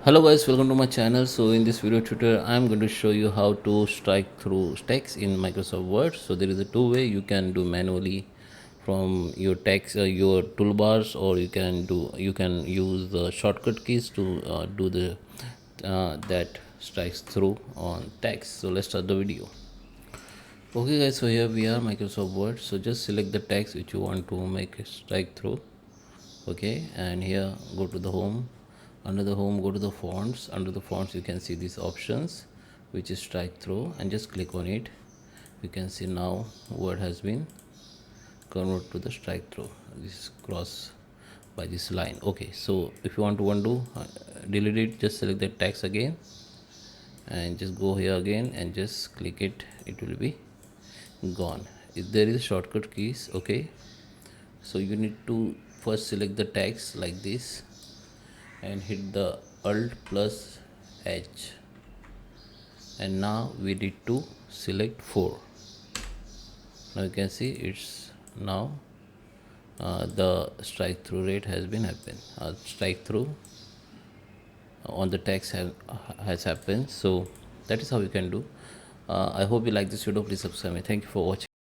Hello guys, welcome to my channel. So in this video tutorial I'm going to show you how to strike through text in Microsoft Word. So there is a two-way you can do manually from your text your toolbars, or you can use the shortcut keys to do the that strikes through on text. So let's start the video. Okay guys, so here we are, Microsoft Word. So just select the text which you want to make a strike through. Okay, and here go to the home. Under the home, go to the fonts. Under the fonts you can see these options, which is strike through, and just click on it. You can see now word has been converted to the strike through. This cross by this line. Okay, so if you want to undo, delete it, just select the text again and just go here again and just click it. It will be gone. If there is shortcut keys, okay, so you need to first select the text like this and hit the alt plus H, and now we need to select 4. Now you can see it's now the strike through rate has been happened. Strike through on the text has happened. So that is how you can do. I hope you like this video. Please subscribe me. Thank you for watching.